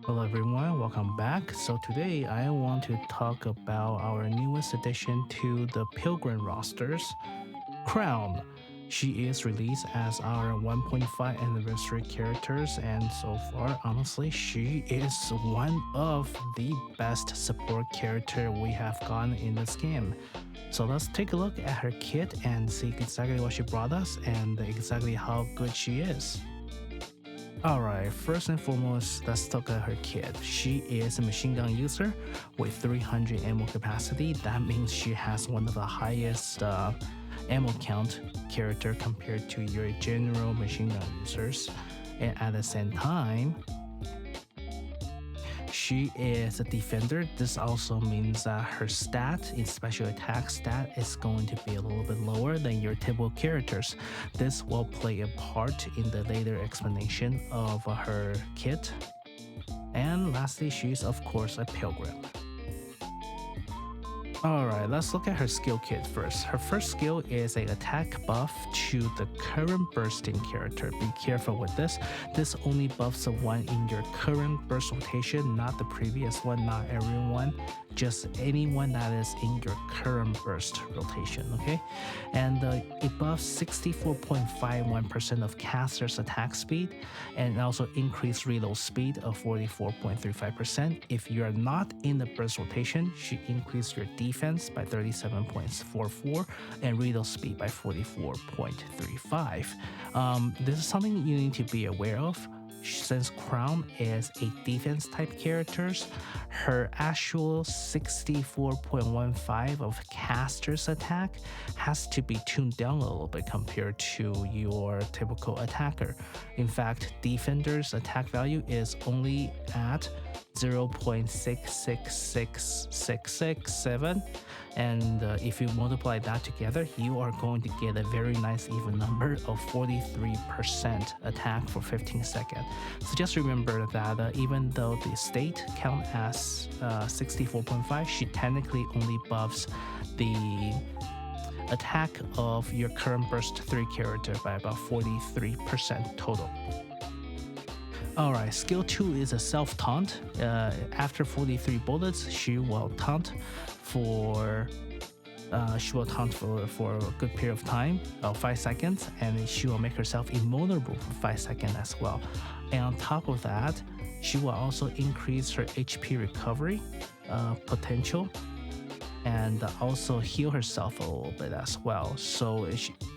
Hello everyone, welcome back. So today I want to talk about our newest addition to the Pilgrim rosters, Crown. She is released as our 1.5 anniversary characters, and so far, honestly, she is one of the best support character we have gotten in this game. So let's take a look at her kit and see exactly what she brought us and exactly how good she is. Alright, first and foremost, let's look at her kit. She is a machine gun user with 300 ammo capacity. That means she has one of the highest ammo count character compared to your general machine gun users. And at the same time, she is a defender. This also means that her stat in special attack stat is going to be a little bit lower than your typical characters. This will play a part in the later explanation of her kit. And lastly, she's of course a pilgrim. Alright, let's look at her skill kit first. Her first skill is an attack buff to the current bursting character. Be careful with this. This only buffs the one in your current burst rotation, not the previous one, not everyone, just anyone that is in your current burst rotation, okay? And it buffs 64.51% of caster's attack speed and also increased reload speed of 44.35%. If you are not in the burst rotation, she increased your defense by 37.44 and reload speed by 44.35. This is something you need to be aware of. Since Crown is a defense type characters, her actual 64.15 of caster's attack has to be tuned down a little bit compared to your typical attacker. In fact, defender's attack value is only at 0.666667, and if you multiply that together, you are going to get a very nice even number of 43% attack for 15 seconds. So just remember that even though the state count as 64.5, she technically only buffs the attack of your current burst 3 character by about 43% total. Alright, skill 2 is a self-taunt. After 43 bullets, she will taunt for a good period of time, 5 seconds, and she will make herself invulnerable for 5 seconds as well. And on top of that, she will also increase her HP recovery potential and also heal herself a little bit as well. So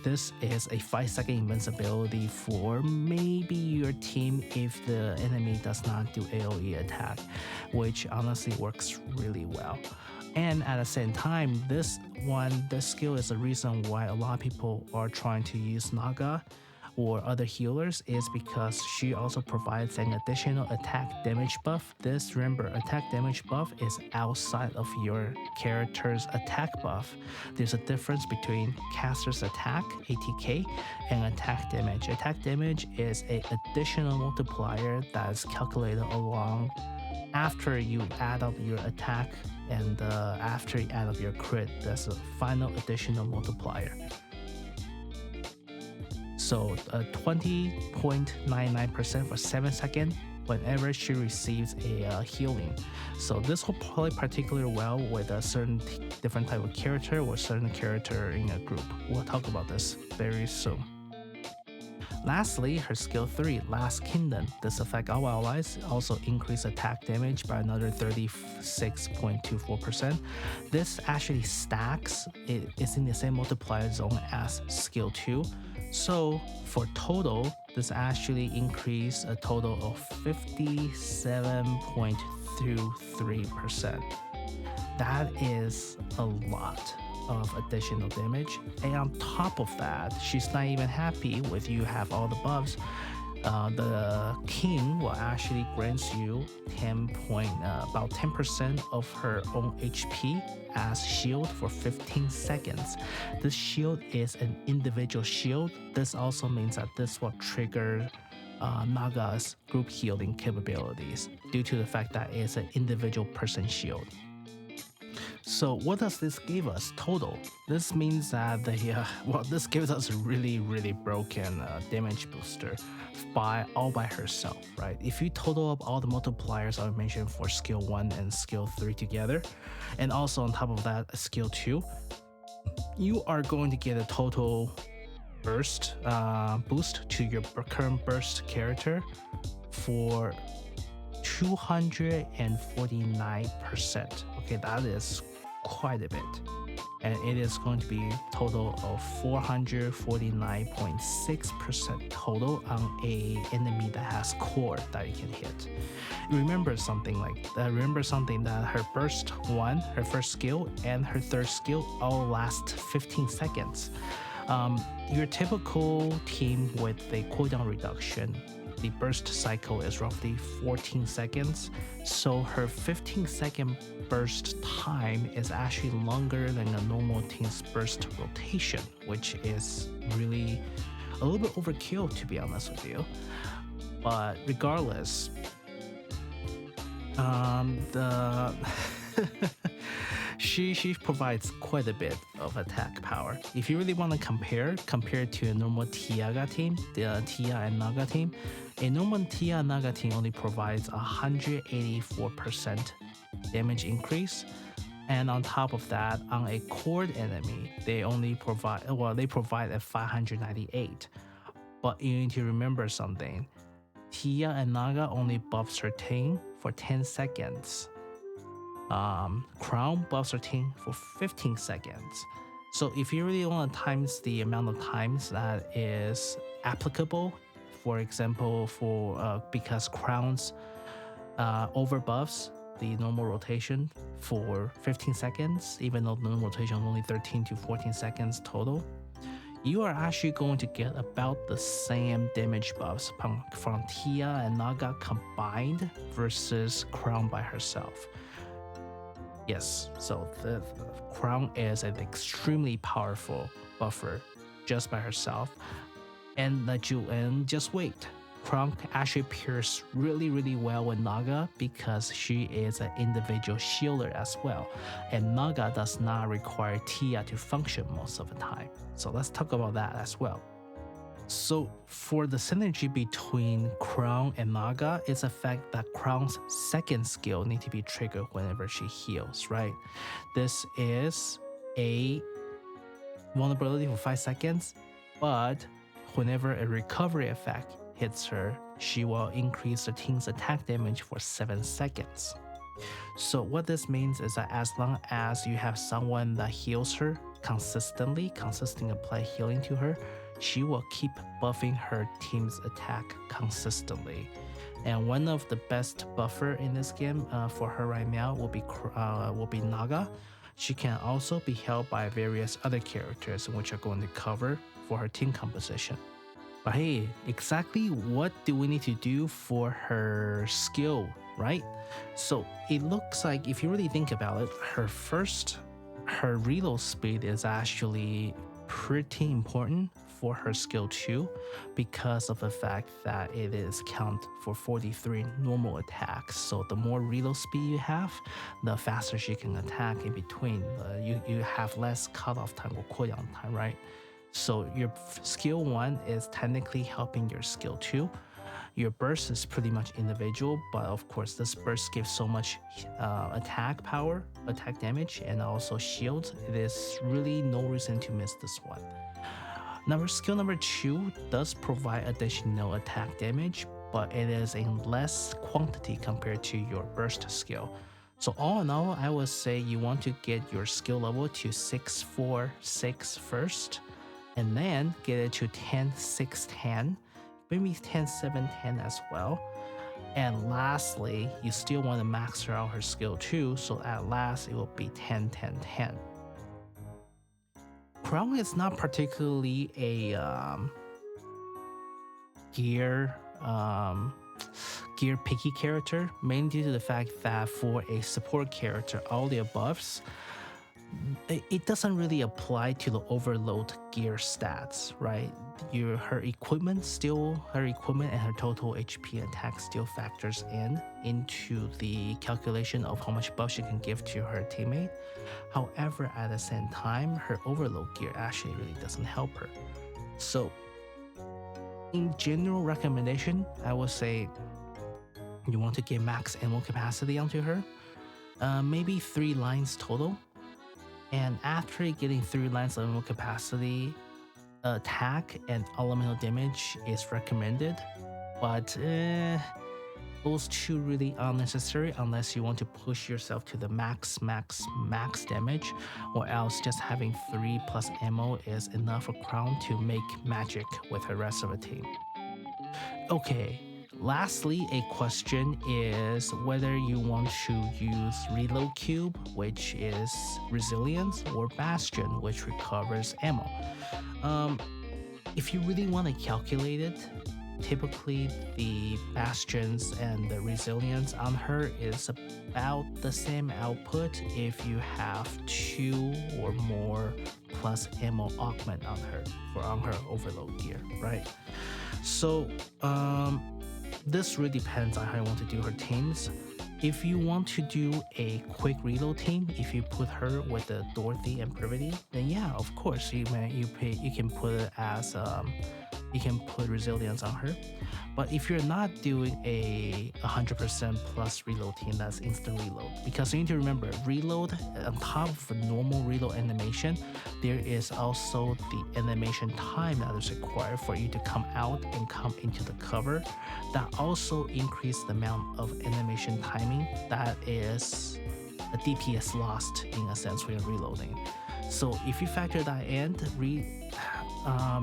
this is a 5-second invincibility for maybe your team if the enemy does not do AoE attack, which honestly works really well. And at the same time, this skill is the reason why a lot of people are trying to use Naga or other healers, is because she also provides an additional attack damage buff. This, remember, attack damage buff is outside of your character's attack buff. There's a difference between caster's attack, ATK, and attack damage. Attack damage is an additional multiplier that is calculated along after you add up your attack and after you add up your crit. That's a final additional multiplier. So 20.99% for 7 seconds whenever she receives a healing. So this will play particularly well with a certain different type of character or certain character in a group. We'll talk about this very soon. Lastly, her skill 3, Last Kingdom. This affects all allies, also increase attack damage by another 36.24%. This actually stacks, it is in the same multiplier zone as skill 2. So for total, this actually increased a total of 57.23%. That is a lot of additional damage. And on top of that, she's not even happy with you have all the buffs. The king will actually grant you about 10% of her own HP as shield for 15 seconds. This shield is an individual shield. This also means that this will trigger Naga's group healing capabilities due to the fact that it's an individual person shield. So what does this give us total? This means that this gives us a really broken damage booster all by herself, right? If you total up all the multipliers I mentioned for skill 1 and skill 3 together, and also on top of that skill 2, you are going to get a total burst boost to your current burst character for 249%. Okay, that is quite a bit, and it is going to be a total of 449.6% total on a enemy that has core that you can hit. Remember something that her burst 1, her first skill, and her third skill all last 15 seconds. Your typical team with a cooldown reduction, the burst cycle is roughly 14 seconds, so her 15-second burst time is actually longer than a normal team's burst rotation, which is really a little bit overkill, to be honest with you. But regardless, she provides quite a bit of attack power. If you really want to compare to a normal Tiaga team, the Tia and Naga team, a normal Tia and Naga team only provides 184% damage increase, and on top of that, on a cored enemy, they provide at 598. But you need to remember something: Tia and Naga only buffs her team for 10 seconds. Crown buffs her team for 15 seconds. So if you really want to times the amount of times that is applicable, for example, because Crowns over buffs the normal rotation for 15 seconds, even though the normal rotation is only 13 to 14 seconds total, you are actually going to get about the same damage buffs from Tia and Naga combined versus Crown by herself. Yes, so the Crown is an extremely powerful buffer just by herself. And just wait, Crown actually pairs really well with Naga because she is an individual shielder as well. And Naga does not require Tia to function most of the time. So let's talk about that as well. So for the synergy between Crown and Naga, it's a fact that Crown's second skill need to be triggered whenever she heals, right? This is a vulnerability for 5 seconds, but whenever a recovery effect hits her, she will increase the team's attack damage for 7 seconds. So what this means is that as long as you have someone that heals her consistently apply healing to her, she will keep buffing her team's attack consistently. And one of the best buffer in this game for her right now will be Naga. She can also be held by various other characters, which are going to cover for her team composition. But hey, exactly what do we need to do for her skill, right? So it looks like, if you really think about it, her reload speed is actually pretty important for her skill 2 because of the fact that it is count for 43 normal attacks. So the more reload speed you have, the faster she can attack in between. You have less cutoff time or cooldown time, right? So your skill 1 is technically helping your skill 2. Your burst is pretty much individual, but of course this burst gives so much attack power, attack damage, and also shields. It is really no reason to miss this one. Skill number 2 does provide additional attack damage, but it is in less quantity compared to your burst skill. So all in all, I would say you want to get your skill level to 6-4-6 first, and then get it to 10-6-10, maybe 10-7-10 as well. And lastly, you still want to max her out her skill 2, so at last it will be 10-10-10. Crown is not particularly a gear picky character, mainly due to the fact that for a support character, all the buffs it doesn't really apply to the overload gear stats, right? Her equipment and her total HP attack still factors into the calculation of how much buff she can give to her teammate. However, at the same time, her overload gear actually really doesn't help her. So in general recommendation, I would say you want to get max ammo capacity onto her, maybe 3 lines total. And after getting 3 lines of ammo capacity, attack and elemental damage is recommended, but those two really unnecessary unless you want to push yourself to the max damage, or else just having 3 plus ammo is enough for Crown to make magic with her rest of the team. Okay, lastly, a question is whether you want to use Reload Cube, which is Resilience, or Bastion, which recovers ammo. If you really want to calculate it, typically the Bastions and the Resilience on her is about the same output if you have 2 or more plus ammo augment on her overload gear, right? So this really depends on how you want to do her teams. If you want to do a quick reload team, if you put her with the Dorothy and Privity, then yeah, of course you can put it as you can put Resilience on her. But if you're not doing a 100% plus reload team, that's instant reload. Because you need to remember, reload, on top of a normal reload animation, there is also the animation time that is required for you to come out and come into the cover. That also increases the amount of animation timing that is a DPS lost in a sense when you're reloading. So if you factor that in,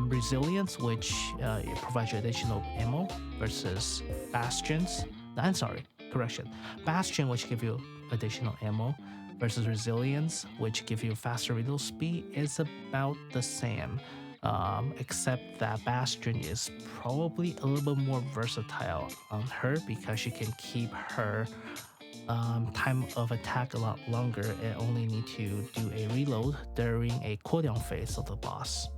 Resilience, which it provides you additional ammo, versus Bastions. Bastion, which give you additional ammo, versus Resilience, which give you faster reload speed, is about the same. Except that Bastion is probably a little bit more versatile on her because she can keep her time of attack a lot longer and only need to do a reload during a cooldown phase of the boss,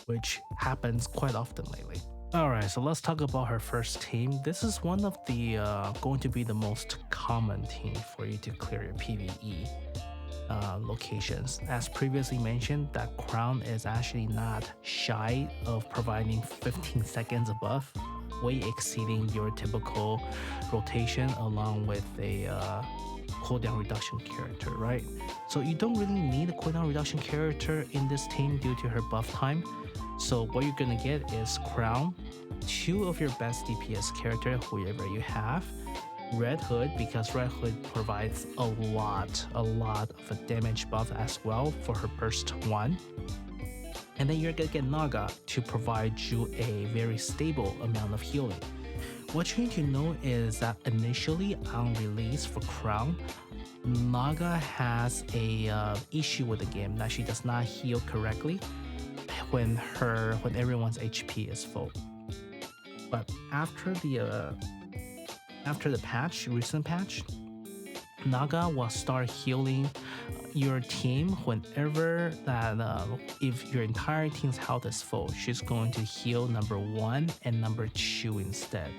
which happens quite often lately. Alright, so let's talk about her first team. This is one of the going to be the most common team for you to clear your PvE locations. As previously mentioned, that Crown is actually not shy of providing 15 seconds above, way exceeding your typical rotation along with a cooldown reduction character, right? So you don't really need a cooldown reduction character in this team due to her buff time. So what you're gonna get is Crown, 2 of your best DPS character, whoever you have, Red Hood, because Red Hood provides a lot of a damage buff as well for her burst 1. And then you're gonna get Naga to provide you a very stable amount of healing. What you need to know is that initially on release for Crown, Naga has a issue with the game that she does not heal correctly when everyone's HP is full. But after the recent patch, Naga will start healing your team whenever that if your entire team's health is full, she's going to heal number 1 and number 2 instead.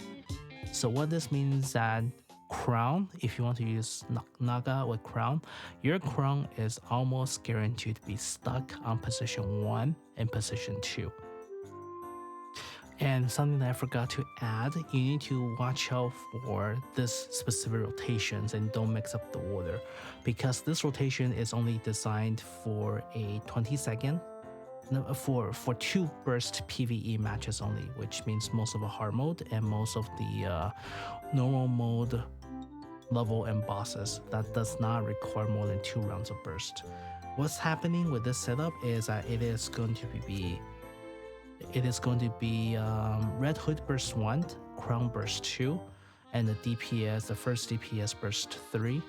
So what this means that Crown, if you want to use Naga with Crown, your Crown is almost guaranteed to be stuck on position 1 and position 2. And something that I forgot to add, you need to watch out for this specific rotations and don't mix up the order, because this rotation is only designed for a 20-second, for 2 burst PvE matches only, which means most of the hard mode and most of the normal mode level and bosses. That does not require more than 2 rounds of burst. What's happening with this setup is that it is going to be Red Hood burst 1, Crown burst 2, and the first DPS burst 3,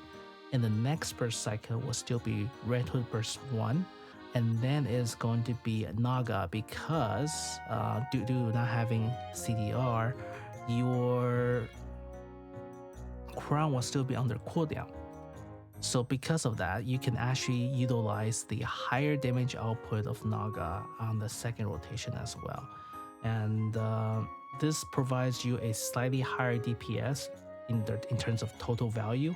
and the next burst cycle will still be Red Hood burst 1, and then it's going to be Naga, because due to not having CDR, your Crown will still be under cooldown. So because of that, you can actually utilize the higher damage output of Naga on the second rotation as well. And this provides you a slightly higher DPS in terms of total value,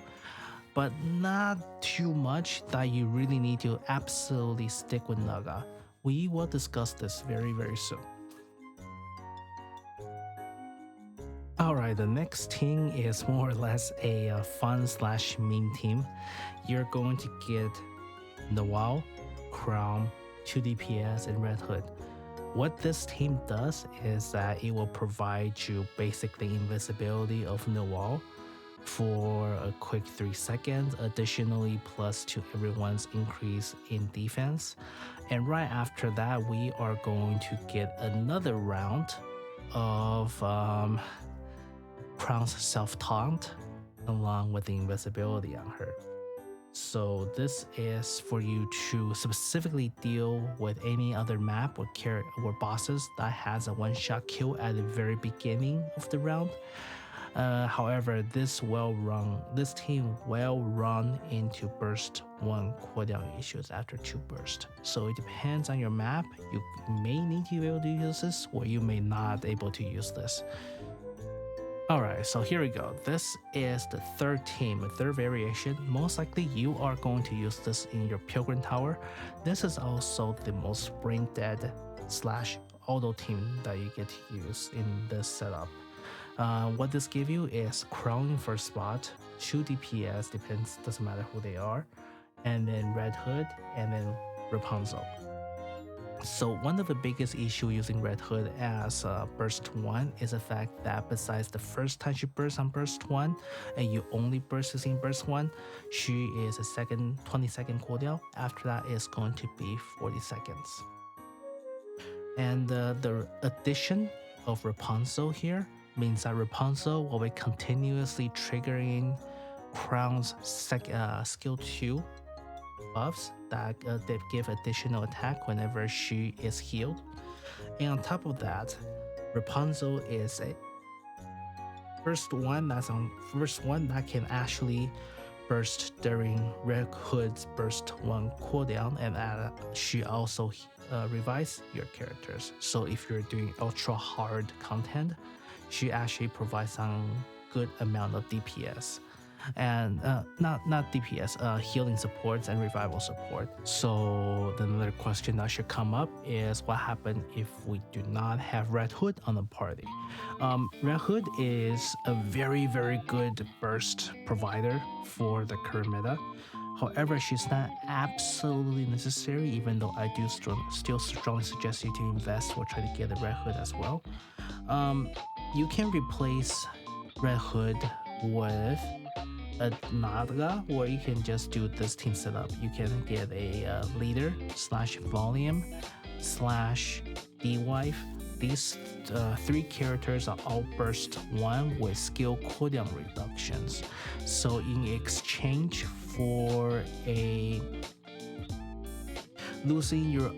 but not too much that you really need to absolutely stick with Naga. We will discuss this very, very soon. Alright, the next team is more or less a fun/meme team. You're going to get Noel, Crown, 2 DPS, and Red Hood. What this team does is that it will provide you basically invisibility of Noel for a quick 3 seconds, additionally plus to everyone's increase in defense. And right after that, we are going to get another round of Crown's self-taunt along with the invisibility on her. So this is for you to specifically deal with any other map or bosses that has a one-shot kill at the very beginning of the round. However, this team will run into burst 1 cooldown issues after 2 burst. So it depends on your map. You may need to be able to use this, or you may not be able to use this. Alright, so here we go. This is the third team, a third variation. Most likely you are going to use this in your Pilgrim Tower. This is also the most brain dead / auto team that you get to use in this setup. What this gives you is Crown in first spot, 2 DPS, doesn't matter who they are, and then Red Hood, and then Rapunzel. So one of the biggest issues using Red Hood as burst 1 is the fact that besides the first time she bursts on burst 1 and you only burst using burst 1, she is a 20-second cooldown. After that is going to be 40 seconds. And the addition of Rapunzel here means that Rapunzel will be continuously triggering Crown's skill 2 buffs that give additional attack whenever she is healed. And on top of that, Rapunzel is a first one that can actually burst during Red Hood's burst 1 cooldown, and she also revives your characters. So if you're doing ultra hard content, she actually provides some good amount of DPS. And not DPS, healing supports and revival support. So another question that should come up is what happens if we do not have Red Hood on the party? Red Hood is a very, very good burst provider for the current meta. However, she's not absolutely necessary, even though I do still strongly suggest you to invest or try to get the Red Hood as well. You can replace Red Hood with a Naga, or you can just do this team setup. You can get a leader / volume / D-wife. These 3 characters are all burst 1 with skill cooldown reductions. So in exchange for losing your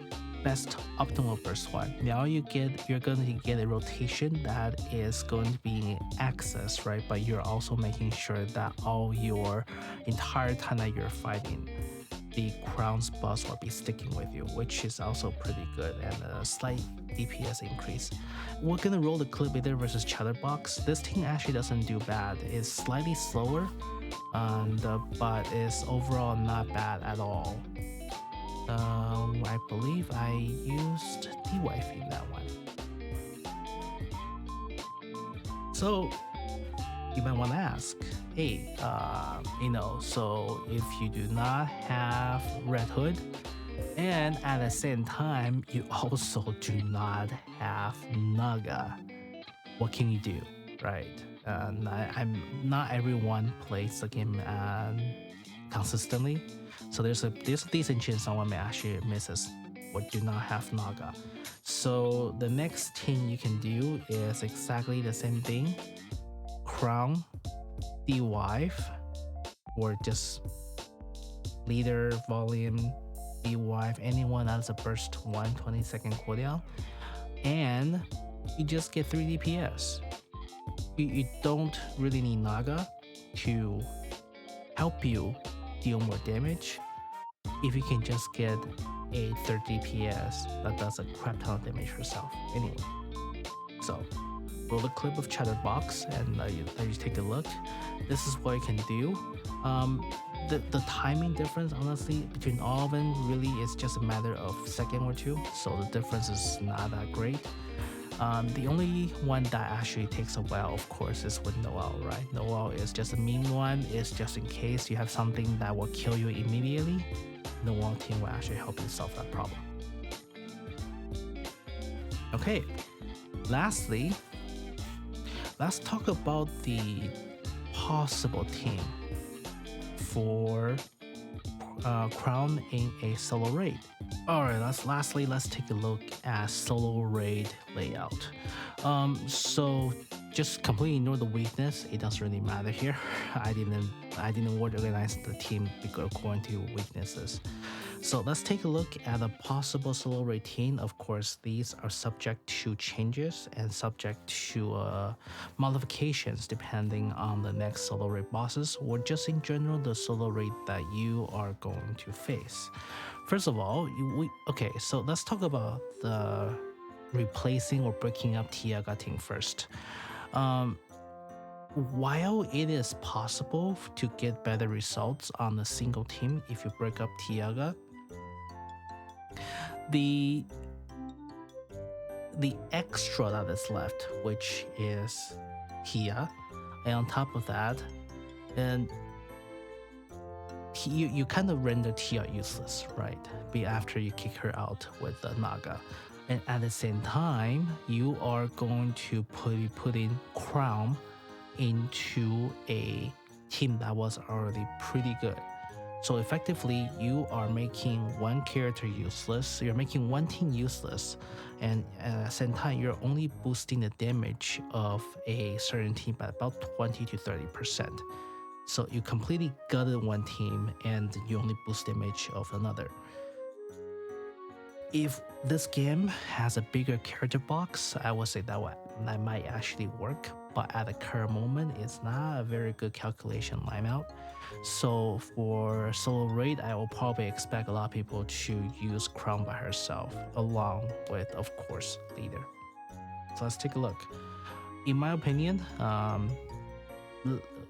best optimal burst 1, now you're going to get a rotation that is going to be in access, right? But you're also making sure that all your entire time that you're fighting, the Crown's boss will be sticking with you, which is also pretty good, and a slight DPS increase. We're gonna roll the Clip Leader versus Chatterbox. This team actually doesn't do bad. It's slightly slower, but it's overall not bad at all. I believe I used D-Wife in that one. So you might want to ask, hey, so if you do not have Red Hood, and at the same time you also do not have Naga, what can you do, right? Not everyone plays the game consistently. So there's a decent chance someone may actually miss us or do not have Naga. So the next thing you can do is exactly the same thing. Crown, D-Wife, or just leader, volume, D-Wife, anyone that's a burst 1 20-second cooldown. And you just get 3 DPS. You don't really need Naga to help you deal more damage. If you can just get a 30 DPS that does a crap ton of damage yourself anyway. So roll the clip of Chatterbox and you take a look. This is what you can do. The timing difference, honestly, between all of them really is just a matter of a second or two, so the difference is not that great. The only one that actually takes a while, of course, is with Noel, right? Noel is just a mean one. It's just in case you have something that will kill you immediately. Noel team will actually help you solve that problem. Okay, lastly, let's talk about the possible team for Crown in a solo raid. Alright, let's take a look at solo raid layout. So just completely ignore the weakness. It doesn't really matter here. I didn't organize the team according to weaknesses. So let's take a look at a possible solo raid team. Of course, these are subject to changes and subject to modifications depending on the next solo raid bosses, or just in general the solo raid that you are going to face. First of all, so let's talk about the replacing or breaking up Tiaga team first. While it is possible to get better results on a single team if you break up Tiaga, the extra that is left, which is Tia, and on top of that, and you kind of render Tia useless, right? After you kick her out with the Naga. And at the same time, you are going to put in Crown into a team that was already pretty good. So effectively, you are making one character useless, you're making one team useless, and at the same time, you're only boosting the damage of a certain team by about 20 to 30%. So you completely gutted one team and you only boost damage of another. If this game has a bigger character box, I would say that might actually work, but at the current moment, it's not a very good calculation lineout. So for solo raid, I will probably expect a lot of people to use Crown by herself, along with, of course, Leader. So let's take a look. In my opinion,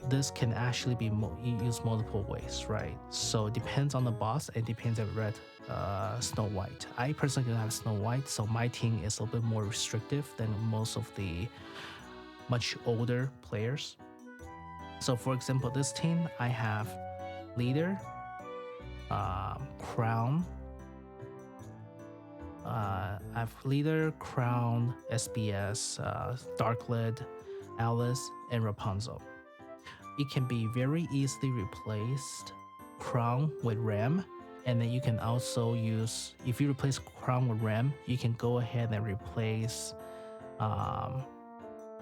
this can actually be used multiple ways, right? So it depends on the boss, and depends on Red Snow White. I personally don't have Snow White, so my team is a little bit more restrictive than most of the much older players. So for example, this team, I have Leader, Crown, I have Leader, Crown, SBS, Darklid, Alice, and Rapunzel. It can be very easily replaced Crown with Ram, and then you can also use, if you replace Crown with Ram, you can go ahead and replace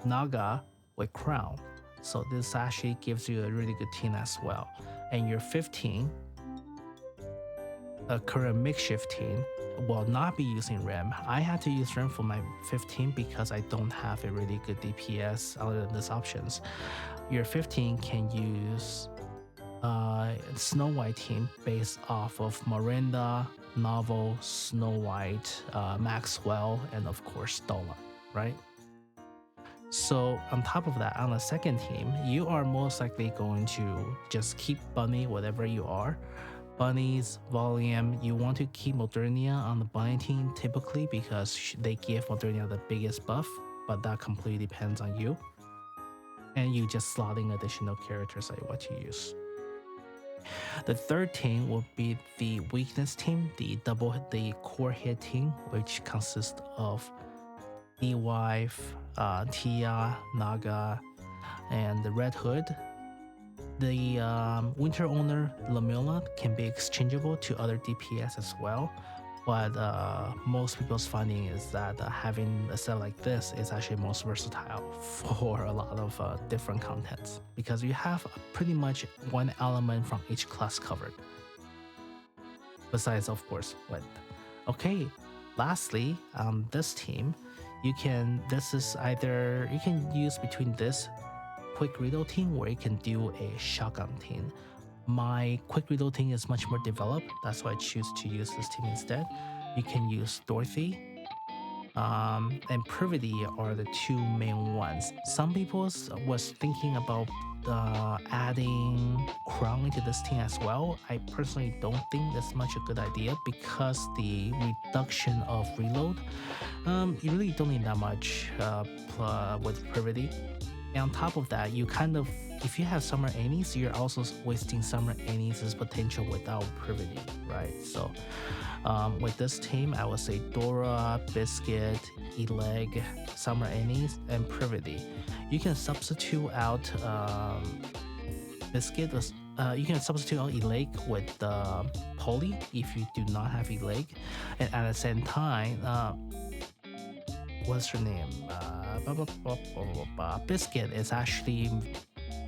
Naga with Crown. So this actually gives you a really good team as well. And your 15, a current makeshift team, will not be using Ram. I had to use Ram for my 15 because I don't have a really good DPS other than these options. Your 15 can use Snow White team based off of Miranda, Novel, Snow White, Maxwell, and of course Dola, right? So on top of that, on the second team, you are most likely going to just keep Bunny whatever you are. Bunny's volume, you want to keep Modernia on the Bunny team typically because they give Modernia the biggest buff, but that completely depends on you. And you just slot in additional characters that you want to use. The third team will be the weakness team, the core hit team, which consists of the wife, Tia, Naga, and the Red Hood. The Winter Owner Lamilla can be exchangeable to other DPS as well, but most people's finding is that having a set like this is actually most versatile for a lot of different contents, because you have pretty much one element from each class covered, besides of course wind. Okay, lastly, this team, you can use between this quick riddle team, where you can do a shotgun team. my quick reload team is much more developed. That's why I choose to use this team instead. You can use Dorothy and Privity are the two main ones. Some people was thinking about adding Crown into this team as well. I personally don't think that's much a good idea because the reduction of reload, you really don't need that much with Privity. And on top of that, you kind of, if you have Summer Annie's, you're also wasting Summer Annie's potential without Privity, right? So with this team, I would say Dora, Biscuit, Eleg, Summer Annie's, and Privity. You can substitute out Biscuit. You can substitute out Eleg with Polly if you do not have Eleg, and at the same time, what's her name? Biscuit is actually,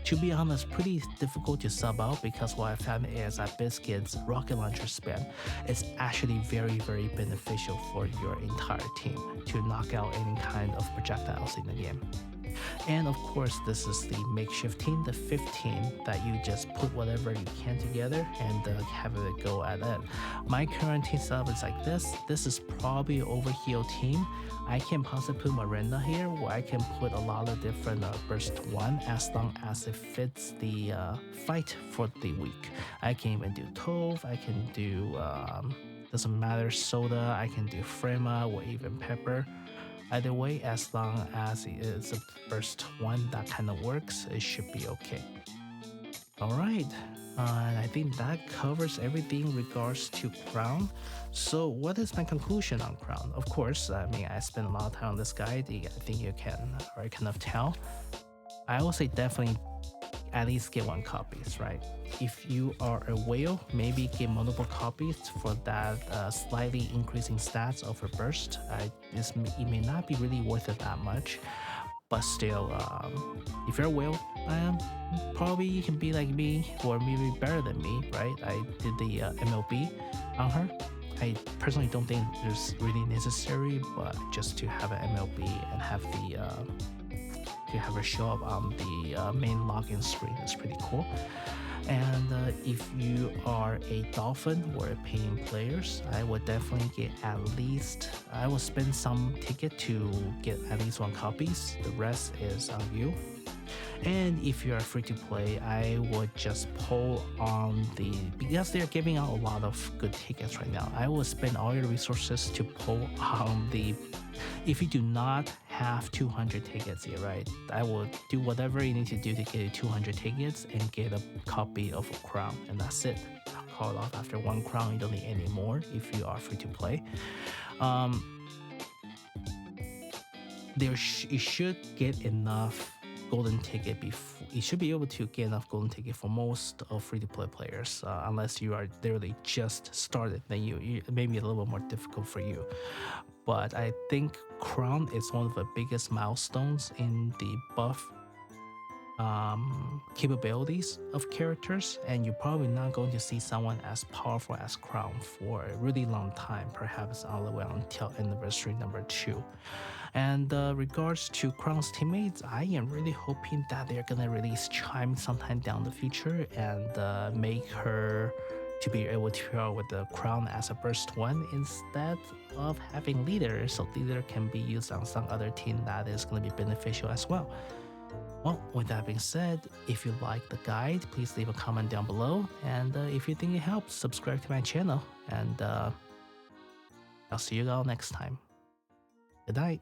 to be honest, pretty difficult to sub out because what I found is that Biscuit's rocket launcher spam is actually very, very beneficial for your entire team to knock out any kind of projectiles in the game. And of course, this is the makeshift team, the 15, that you just put whatever you can together and have it go at it. My current team setup is like this. This is probably an overheal team. I can possibly put Miranda here where I can put a lot of different burst 1 as long as it fits the fight for the week. I can even do Tove, I can do, doesn't matter, Soda, I can do Frema or even Pepper. Either way, as long as it is a burst 1 that kind of works, it should be okay. Alright, and I think that covers everything in regards to Crown. So what is my conclusion on Crown? Of course, I mean, I spent a lot of time on this guide. I think you can already kind of tell. I will say definitely at least get 1 copies, right? If you are a whale, maybe get multiple copies for that slightly increasing stats of a burst. It may not be really worth it that much, but still, if you're a whale, probably you can be like me or maybe better than me, right? I did the MLB on her. I personally don't think it's really necessary, but just to have an MLB and have the to have her show up on the main login screen is pretty cool. And if you are a Dolphin or a paying players, I would definitely get at least, I will spend some ticket to get at least 1 copies. The rest is on you. And if you are free to play, I would just pull on because they're giving out a lot of good tickets right now. I will spend all your resources to pull on if you do not have 200 tickets here, right? I will do whatever you need to do to get you 200 tickets and get a copy of a Crown, and that's it. I'll call it off after 1 Crown. You don't need any more if you are free to play. You should get enough golden ticket before you should be able to get enough golden ticket for most of free-to-play players, unless you are literally just started. Then you may be a little bit more difficult for you. But I think Crown is one of the biggest milestones in the buff capabilities of characters, and you're probably not going to see someone as powerful as Crown for a really long time, perhaps all the way until anniversary number 2. And regards to Crown's teammates, I am really hoping that they're gonna release Chime sometime down the future and make her to be able to pair with the Crown as a burst 1 instead of having Leader, so Leader can be used on some other team that is going to be beneficial as well. Well, with that being said, if you like the guide, please leave a comment down below, and if you think it helps, subscribe to my channel, and I'll see you all next time. Good night.